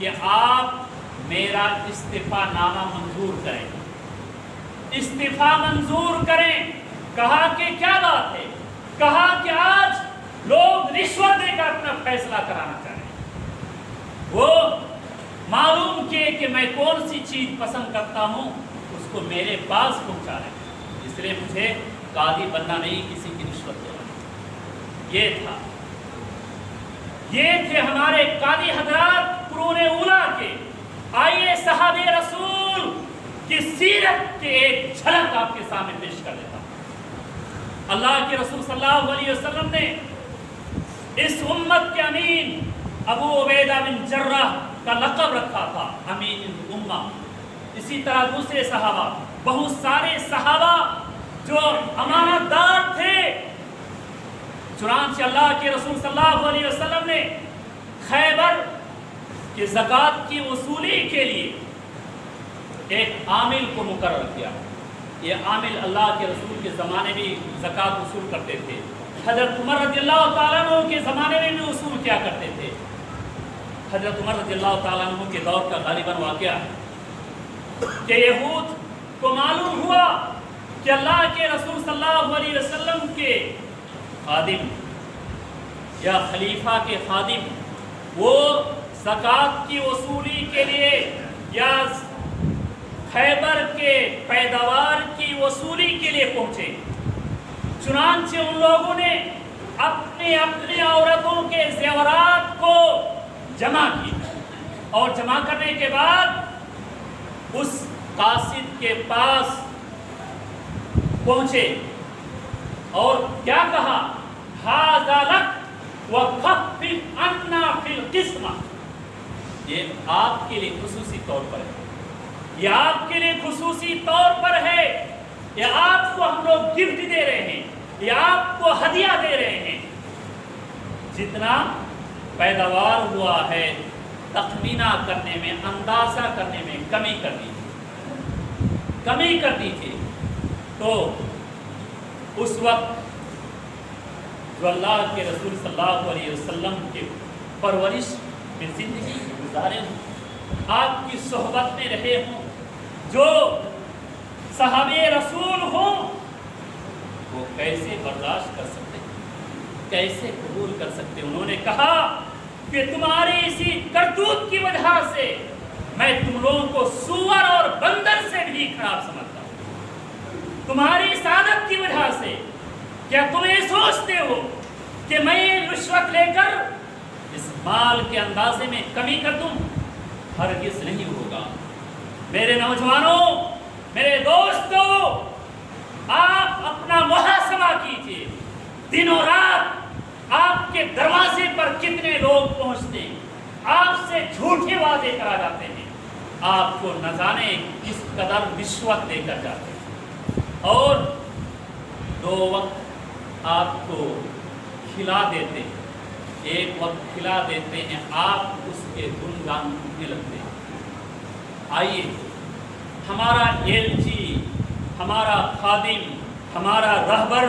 کہ آپ میرا استعفا نامہ منظور کریں، استعفا منظور کریں۔ کہا کہ کیا بات ہے؟ کہا کہ آج لوگ رشوت دے کر اپنا فیصلہ کرانا چاہ رہے ہیں۔ وہ معلوم کیے کہ میں کون سی چیز پسند کرتا ہوں، اس کو میرے پاس پہنچا رہے ہیں، اس لیے مجھے قاضی بننا نہیں، کسی کی رشوت دینا۔ یہ تھے ہمارے قاضی حضرات قرون اولیٰ کے۔ آئیے صحابہ رسول کی سیرت کے ایک جھلک آپ کے سامنے پیش کر دیتا ہوں۔ اللہ کے رسول صلی اللہ علیہ وسلم نے اس امت کے امین ابو عبیدہ بن جراح کا لقب رکھا تھا، امین الامہ۔ اسی طرح دوسرے صحابہ، بہت سارے صحابہ جو امانت دار تھے، چنانچہ اللہ کے رسول صلی اللہ علیہ وسلم نے خیبر کی زکوٰۃ کی وصولی کے لیے ایک عامل کو مقرر کیا۔ یہ عامل اللہ کے رسول کے زمانے میں زکوٰۃ وصول کرتے تھے، حضرت عمر رضی اللہ تعالیٰ عنہ کے زمانے میں بھی وصول کیا کرتے تھے۔ حضرت عمر رضی اللہ تعالیٰ عنہ کے دور کا غالباً واقعہ ہے کہ یہود کو معلوم ہوا کہ اللہ کے رسول صلی اللہ علیہ وسلم کے خادم یا خلیفہ کے خادم وہ زکوٰۃ کی وصولی کے لیے یا خیبر کے پیداوار کی وصولی کے لیے پہنچے۔ چنانچہ ان لوگوں نے اپنی عورتوں کے زیورات کو جمع کیا، اور جمع کرنے کے بعد اس قاصد کے پاس پہنچے اور کیا کہا؟ ھذا لک وخفف عنا فی القسمہ، یہ آپ کے لیے خصوصی طور پر ہے، یہ آپ کے لیے خصوصی طور پر ہے، یہ آپ کو ہم لوگ گفٹ دے رہے ہیں، یہ آپ کو ہدیہ دے رہے ہیں۔ جتنا پیداوار ہوا ہے تخمینہ کرنے میں، اندازہ کرنے میں کمی کر دی تھی۔ تو اس وقت جو اللہ کے رسول صلی اللہ علیہ وسلم کے پرورش میں زندگی گزارے ہوں، آپ کی صحبت میں رہے ہوں، جو صحابہ رسول ہوں، وہ کیسے برداشت کر سکتے، کیسے قبول کر سکتے؟ انہوں نے کہا کہ تمہاری اسی کرتوت کی وجہ سے میں تم لوگوں کو سور اور بندر سے بھی خراب سمجھتا ہوں، تمہاری اس عادت کی وجہ سے۔ کیا تم یہ سوچتے ہو کہ میں رشوت لے کر اس مال کے اندازے میں کمی کر دوں؟ ہرگز نہیں ہوگا۔ میرے نوجوانوں، میرے دوستوں، آپ اپنا محاسبہ کیجیے، دن و رات آپ کے دروازے پر کتنے لوگ پہنچتے ہیں، آپ سے جھوٹے وعدے کرا جاتے ہیں، آپ کو نہ جانے کس قدر رشوت دے کر جاتے ہیں، اور 2 وقت آپ کو کھلا دیتے ہیں، ایک وقت کھلا دیتے ہیں، آپ اس کے گنگان کرنے لگتے ہیں۔ آئیے ہمارا ایلچی، ہمارا خادم، ہمارا رہبر،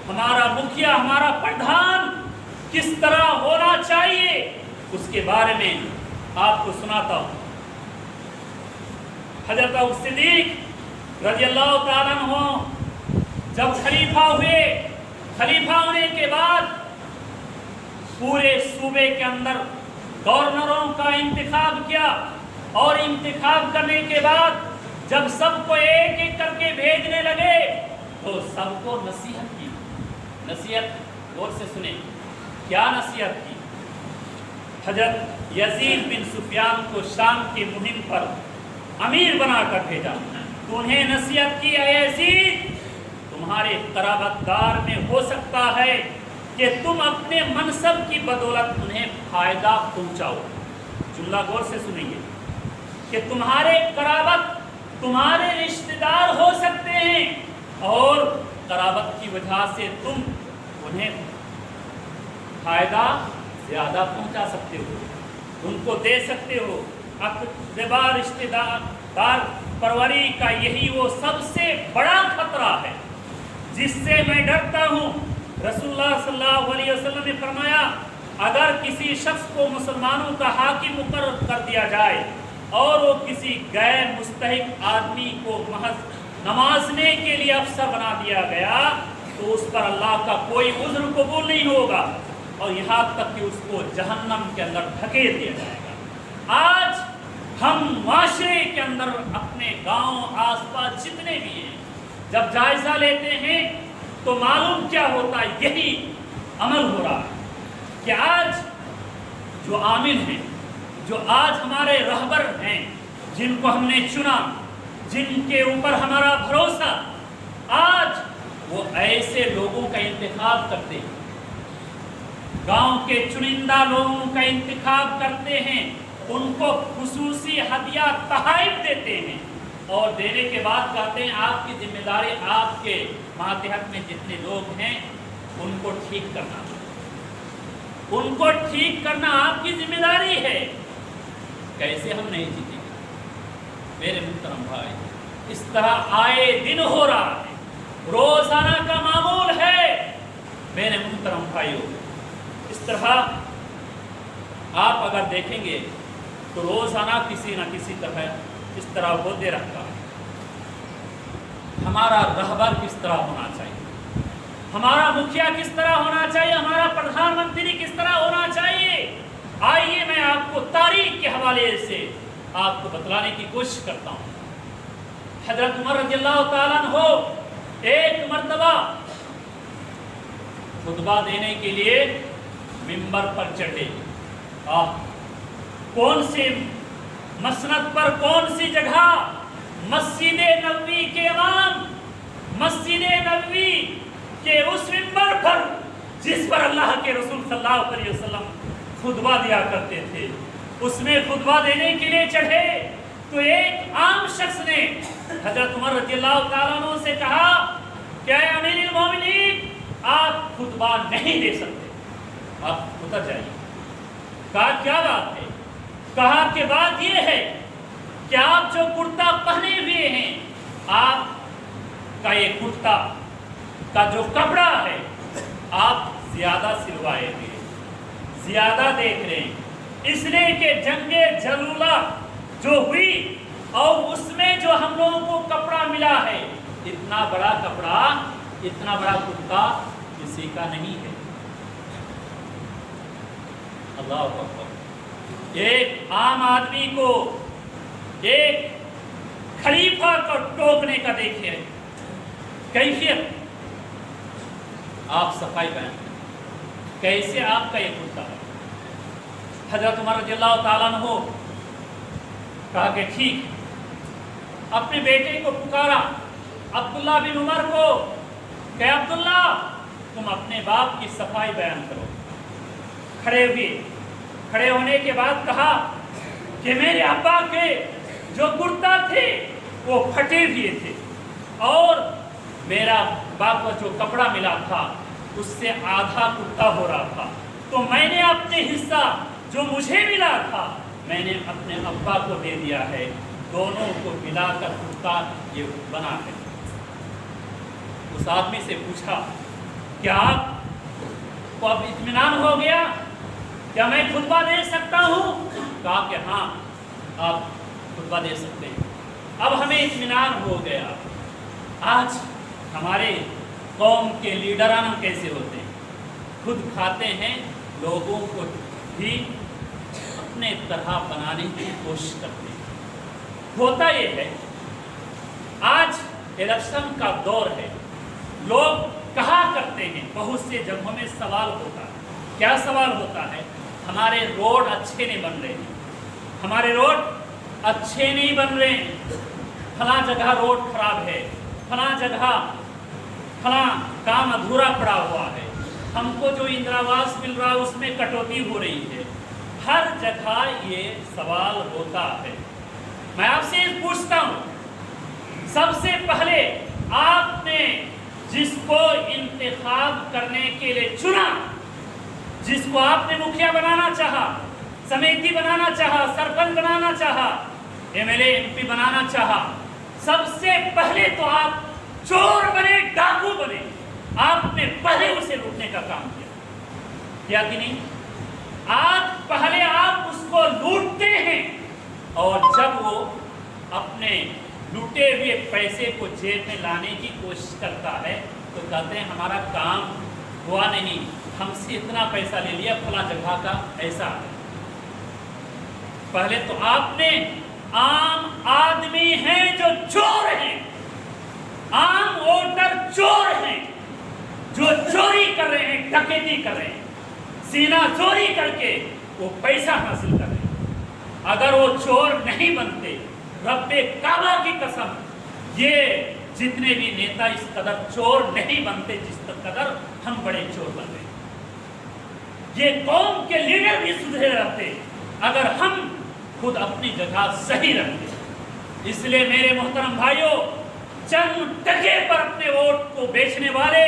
ہمارا مکھیا، ہمارا پردھان کس طرح ہونا چاہیے، اس کے بارے میں آپ کو سناتا ہوں۔ حضرت صدیق رضی اللہ تعالیٰ عنہ جب خلیفہ ہوئے، خلیفہ ہونے کے بعد پورے صوبے کے اندر گورنروں کا انتخاب کیا، اور انتخاب کرنے کے بعد جب سب کو ایک ایک کر کے بھیجنے لگے تو سب کو نصیحت کی۔ نصیحت غور سے سنیں، کیا نصیحت کی؟ حضرت یزید بن سفیان کو شام کی مہم پر امیر بنا کر بھیجا تو انہیں نصیحت کی، اے یزید، تمہارے قرابت دار میں ہو سکتا ہے کہ تم اپنے منصب کی بدولت انہیں فائدہ پہنچاؤ۔ جملہ غور سے سنیں گے کہ تمہارے قرابت، تمہارے رشتہ دار ہو سکتے ہیں، اور قرابت کی وجہ سے تم انہیں فائدہ زیادہ پہنچا سکتے ہو، ان کو دے سکتے ہو۔ اقربا رشتہ دار پروری کا یہی وہ سب سے بڑا خطرہ ہے جس سے میں ڈرتا ہوں۔ رسول اللہ صلی اللہ علیہ وسلم نے فرمایا، اگر کسی شخص کو مسلمانوں کا حاکم مقرر کر دیا جائے اور وہ کسی غیر مستحق آدمی کو محض نمازنے کے لیے افسر بنا دیا گیا تو اس پر اللہ کا کوئی عذر قبول نہیں ہوگا اور یہاں تک کہ اس کو جہنم کے اندر دھکیل دیا جائے گا۔ آج ہم معاشرے کے اندر اپنے گاؤں آس پاس جتنے بھی ہیں جب جائزہ لیتے ہیں تو معلوم کیا ہوتا ہے، یہی عمل ہو رہا ہے کہ آج جو عامل ہیں، جو آج ہمارے رہبر ہیں، جن کو ہم نے چنا، جن کے اوپر ہمارا بھروسہ، آج وہ ایسے لوگوں کا انتخاب کرتے ہیں، گاؤں کے چنندہ لوگوں کا انتخاب کرتے ہیں، ان کو خصوصی ہدیہ تحائف دیتے ہیں اور دینے کے بعد کہتے ہیں آپ کی ذمہ داری آپ کے ماتحت میں جتنے لوگ ہیں ان کو ٹھیک کرنا، ان کو ٹھیک کرنا آپ کی ذمہ داری ہے۔ کیسے ہم نہیں جیتیں گے میرے محترم بھائی؟ اس طرح آئے دن ہو رہا ہے، روزانہ کا معمول ہے میرے محترم بھائیوں۔ اس طرح آپ اگر دیکھیں گے تو روزانہ کسی نہ کسی طرح اس طرح ہوتے رہتا ہے۔ ہمارا رہبر کس طرح ہونا چاہیے، ہمارا مکھیا کس طرح ہونا چاہیے، ہمارا پردھان منتری کس طرح ہونا چاہیے، آئیے میں آپ کو تاریخ کے حوالے سے آپ کو بتلانے کی کوشش کرتا ہوں۔ حضرت عمر رضی اللہ تعالیٰ عنہ ایک مرتبہ خطبہ دینے کے لیے منبر پر چڑھے، کون سے مسند پر، کون سی جگہ؟ مسجد نبوی کے امام، مسجد نبوی کے اس منبر پر جس پر اللہ کے رسول صلی اللہ علیہ وسلم خطبہ دیا کرتے تھے، اس میں خطبہ دینے کے لیے چڑھے تو ایک عام شخص نے حضرت عمر رضی اللہ تعالیٰ عنہ سے کہا کہ اے امیر المومنین، آپ خطبہ نہیں دے سکتے، آپ اتر جائیے۔ کہا کیا بات ہے؟ کہا کہ بات یہ ہے کہ آپ جو کرتا پہنے ہوئے ہیں، آپ کا یہ کرتا کا جو کپڑا ہے آپ زیادہ سلوائے ہوئے، زیادہ دیکھ رہے ہیں، اس لیے کہ جنگ جلولہ جو ہوئی اور اس میں جو ہم لوگوں کو کپڑا ملا ہے، اتنا بڑا کپڑا، اتنا بڑا کرتا کسی کا نہیں ہے۔ اللہ اکبر۔ ایک عام آدمی کو ایک خلیفہ کو ٹوکنے کا دیکھیے کیفیت، آپ صفائی بیان کریں، کیسے آپ کا یہ کرتا ہے؟ حضرت عمر رضی اللہ تعالیٰ عنہ کہا کہ ٹھیک، اپنے بیٹے کو پکارا عبداللہ بن عمر کو کہ عبداللہ تم اپنے باپ کی صفائی بیان کرو۔ کھڑے ہوئے، کھڑے ہونے کے بعد کہا کہ میرے ابا کے جو کرتا تھے وہ پھٹے ہوئے تھے اور میرا باپ کو جو کپڑا ملا تھا اس سے آدھا کرتا ہو رہا تھا، تو میں نے اپنے حصہ جو مجھے ملا تھا میں نے اپنے ابا کو دے دیا ہے، دونوں کو ملا کر کرتا یہ بنا ہے۔ اس آدمی سے پوچھا کیا آپ کو اب اطمینان ہو گیا، کیا میں خطبہ دے سکتا ہوں؟ کہا کہ ہاں آپ خطبہ دے سکتے ہیں، اب ہمیں اطمینان ہو گیا۔ آج ہمارے قوم کے لیڈران کیسے ہوتے ہیں؟ خود کھاتے ہیں، لوگوں کو بھی اپنے طرح بنانے کی کوشش کرتے ہیں۔ ہوتا یہ ہے آج الیکشن کا دور ہے، لوگ کہا کرتے ہیں، بہت سے جگہوں میں سوال ہوتا ہے، کیا سوال ہوتا ہے؟ ہمارے روڈ اچھے نہیں بن رہے ہیں، ہمارے روڈ اچھے نہیں بن رہے ہیں، فلاں جگہ روڈ خراب ہے، فلاں جگہ فلاں کام ادھورا پڑا ہوا ہے، ہم کو جو اندراواس مل رہا ہے اس میں کٹوتی ہو رہی ہے۔ ہر جگہ یہ سوال ہوتا ہے۔ میں آپ سے پوچھتا ہوں، سب سے پہلے آپ نے جس کو انتخاب کرنے کے لیے چنا، جس کو آپ نے مکھیا بنانا چاہا، سمیتی بنانا چاہا، سرپنچ بنانا چاہا، M L A M P بنانا چاہا، سب سے پہلے تو آپ چور بنے، ڈاکو بنے، آپ نے پہلے اسے روکنے کا کام کیا کہ نہیں؟ آج پہلے آپ اس کو لوٹتے ہیں اور جب وہ اپنے لوٹے ہوئے پیسے کو جیب میں لانے کی کوشش کرتا ہے تو کہتے ہیں ہمارا کام ہوا نہیں، ہم سے اتنا پیسہ لے لیا فلاں جگہ کا ایسا۔ پہلے تو آپ نے عام آدمی ہیں جو چور ہیں، عام ووٹر چور ہیں جو چوری کر رہے ہیں، ڈکیتی کر رہے ہیں، سینہ چوری کر کے وہ پیسہ حاصل کر رہے ہیں۔ اگر وہ چور نہیں بنتے، رب کعبہ کی قسم، یہ جتنے بھی نیتا اس قدر چور نہیں بنتے جس قدر ہم بڑے چور بن رہے ہیں۔ یہ قوم کے لیڈر بھی سدھرے رہتے اگر ہم خود اپنی جگہ صحیح رکھتے۔ اس لیے میرے محترم بھائیوں، چند ٹکے پر اپنے ووٹ کو بیچنے والے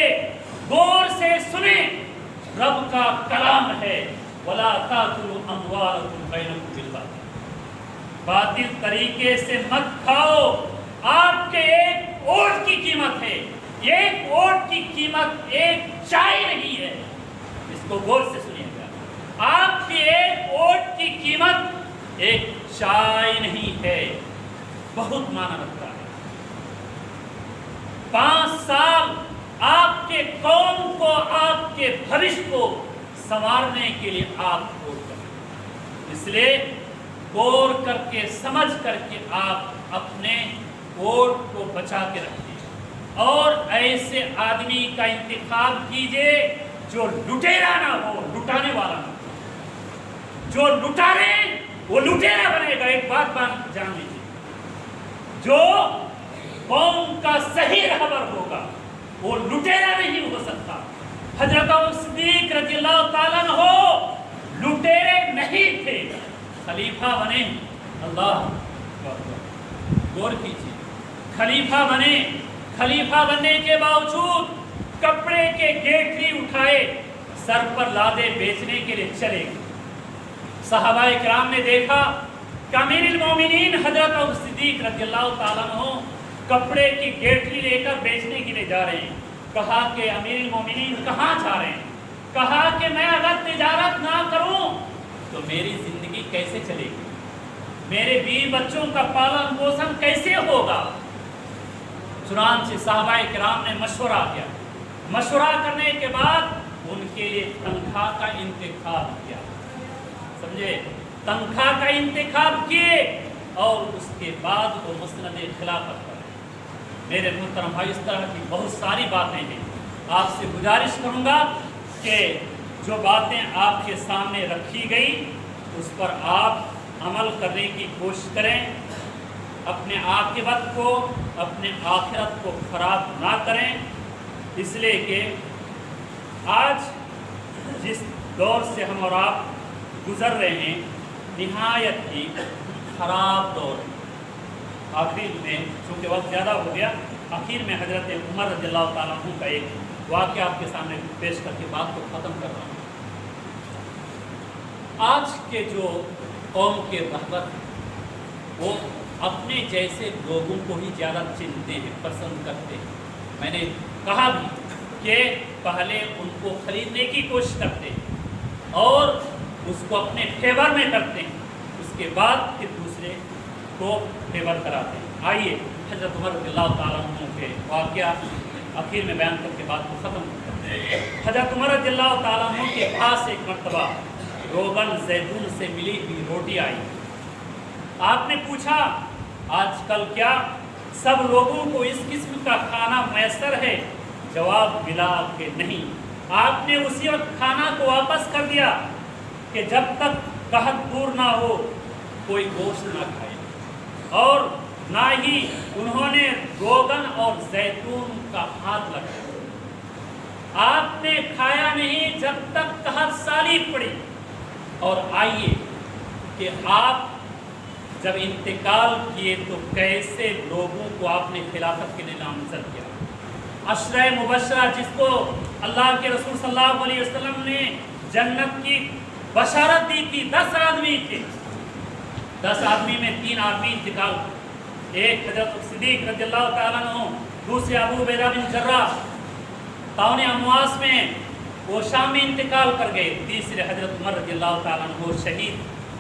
غور سے سنیں، رب کا کلام ہے وَلَا تَأْكُلُوا أَمْوَالَكُمْ بَيْنَكُمْ بِالْبَاطِلِ، باطل طریقے سے مت کھاؤ۔ آپ کے ایک ووٹ کی قیمت ہے، ایک ووٹ کی قیمت ایک چائے نہیں ہے۔ اس کو غور سے سنیے گا، آپ کے ایک ووٹ کی قیمت ایک چائے نہیں ہے، بہت معنی رکھتا ہے۔ 5 سال آپ کے قوم کو، آپ کے بھوش کو سنوارنے کے لیے آپ ووٹ کریں۔ اس لیے غور کر کے سمجھ کر کے آپ اپنے ووٹ کو بچا کے رکھیے اور ایسے آدمی کا انتخاب کیجئے جو لٹیرا نہ ہو، لٹانے والا نہ ہو۔ جو لٹا رہے وہ لٹیرا بنے گا۔ ایک بات جان لیجیے، جو قوم کا صحیح رہبر ہوگا وہ لٹیرا نہیں ہو سکتا۔ حضرت صدیق رضی اللہ تعالیٰ عنہ لٹیرے نہیں تھے، خلیفہ بنے۔ اللہ غور کیجیے، خلیفہ بنے، خلیفہ بننے کے باوجود کپڑے کے گیٹری اٹھائے، سر پر لادے بیچنے کے لیے چلے گئے۔ صحابہ کرام نے دیکھا کہ امیر المومنین حضرت صدیق رضی اللہ تعالیٰ عنہ کپڑے کی گیٹری لے کر بیچنے کے لیے جا رہے ہیں۔ کہا کہ امیر المومنین کہاں جا رہے ہیں؟ کہا کہ میں اگر تجارت نہ کروں تو میری زندگی کیسے چلے گی، میرے بیوی بچوں کا پالن پوشن کیسے ہوگا؟ چنانچہ صحابہ کرام نے مشورہ کیا، مشورہ کرنے کے بعد ان کے لیے تنخواہ کا انتخاب کیا، سمجھے، تنخواہ کا انتخاب کیے اور اس کے بعد وہ مسند خلافت پر۔ میرے محترم بھائی، اس طرح کی بہت ساری باتیں ہیں۔ آپ سے گزارش کروں گا کہ جو باتیں آپ کے سامنے رکھی گئی اس پر آپ عمل کرنے کی کوشش کریں، اپنے عاقبت کو، اپنے آخرت کو خراب نہ کریں، اس لیے کہ آج جس دور سے ہم اور آپ گزر رہے ہیں نہایت ہی خراب دور ہے۔ آخر میں چونکہ وقت زیادہ ہو گیا، آخر میں حضرت عمر رضی اللہ تعالیٰ عنہ کا ایک واقعہ آپ کے سامنے پیش کر کے بات کو ختم کر رہا ہوں۔ آج کے جو قوم کے رہبر ہیں وہ اپنے جیسے لوگوں کو ہی زیادہ چنتے ہیں، پسند کرتے ہیں۔ میں نے کہا بھی کہ پہلے ان کو خریدنے کی کوشش کرتے ہیں اور اس کو اپنے فیور میں کرتے ہیں، اس کے بعد پھر دوسرے کو فیور کراتے ہیں۔ آئیے حضرت عمر رضی اللہ تعالیٰ عنہ کے واقعہ آخر میں بیان کر کے بات کو ختم کرتے ہیں۔ حضرت عمر رضی اللہ تعالیٰ عنہ کے پاس ایک مرتبہ روغن زیتون سے ملی ہوئی روٹی آئی۔ آپ نے پوچھا آج کل کیا سب لوگوں کو اس قسم کا کھانا میسر ہے؟ جواب ملا کہ نہیں۔ آپ نے اسی وقت کھانا کو واپس کر دیا کہ جب تک قحط دور نہ ہو کوئی گوشت نہ کھائے، اور نہ ہی انہوں نے روغن اور زیتون کا ہاتھ لگایا۔ آپ نے کھایا نہیں جب تک قحط سالی پڑی۔ اور آئیے کہ آپ جب انتقال کیے تو کیسے لوگوں کو آپ نے خلافت کے لیے نامزد کیا۔ عشرہ مبشرہ جس کو اللہ کے رسول صلی اللہ علیہ وسلم نے جنت کی بشارت دی تھی، 10 آدمی تھے، 10 آدمی میں 3 آدمی انتقال ہوئے۔ ایک حضرت صدیق رضی اللہ تعالیٰ عنہ، دوسرے ابو عبیدہ بن جراح طاعون امواس میں وہ شام میں انتقال کر گئے. تیسرے حضرت عمر رضی اللہ تعالیٰ عنہ شہید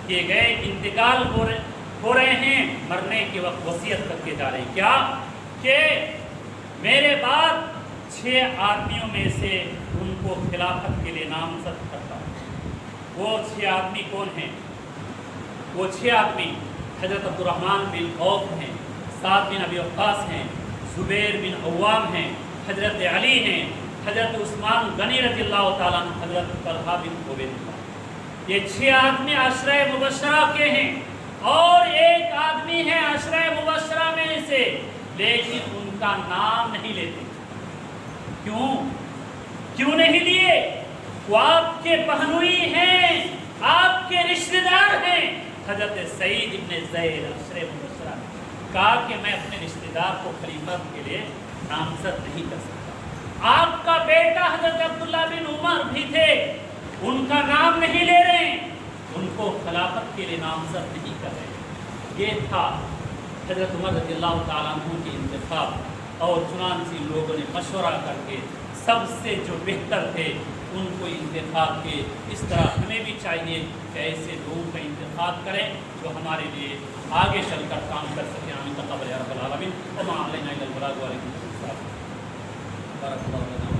کیے گئے. انتقال ہو رہے ہیں, مرنے کے وقت وصیت کر کے جا رہے ہیں. کیا کہ میرے بعد 6 آدمیوں میں سے ان کو خلافت کے لیے نامزد کرتا ہوں. وہ 6 آدمی کون ہیں؟ وہ 6 آدمی حضرت عبد الرحمن بن عوف ہیں, سعد بن ابی وقاص ہیں, زبیر بن عوام ہیں, حضرت علی ہیں, حضرت عثمان غنی رضی اللہ تعالیٰ عنہ, حضرت طلحہ بن عبید اللہ. یہ 6 آدمی عشرہ مبشرہ کے ہیں, اور ایک آدمی ہے عشرہ مبشرہ میں سے, لیکن ان کا نام نہیں لیتے. کیوں نہیں لیے؟ وہ آپ کے بہنوئی ہیں, آپ کے رشتہ دار ہیں. حضرت سعید ابن زید عشرہ مبشرہ نے کہا کہ میں اپنے رشتہ دار کو خلیفت کے لیے نامزد نہیں کر سکتا. آپ کا بیٹا حضرت عبداللہ بن عمر بھی تھے, ان کا نام نہیں لے رہے ہیں, ان کو خلافت کے لیے نامزد نہیں کر رہے. یہ تھا حضرت عمر رضی اللہ تعالیٰ عنہ کی انتخاب, اور چنانچہ لوگوں نے مشورہ کر کے سب سے جو بہتر تھے ان کو انتخاب کے. اس طرح ہمیں بھی چاہیے کہ ایسے لوگوں کا انتخاب کریں جو ہمارے لیے آگے چل کر کام کر سکیں. آمین تقبل یا رب العالمین. وما علینا الا البلاغ وعلیکم السلام. بارک اللہ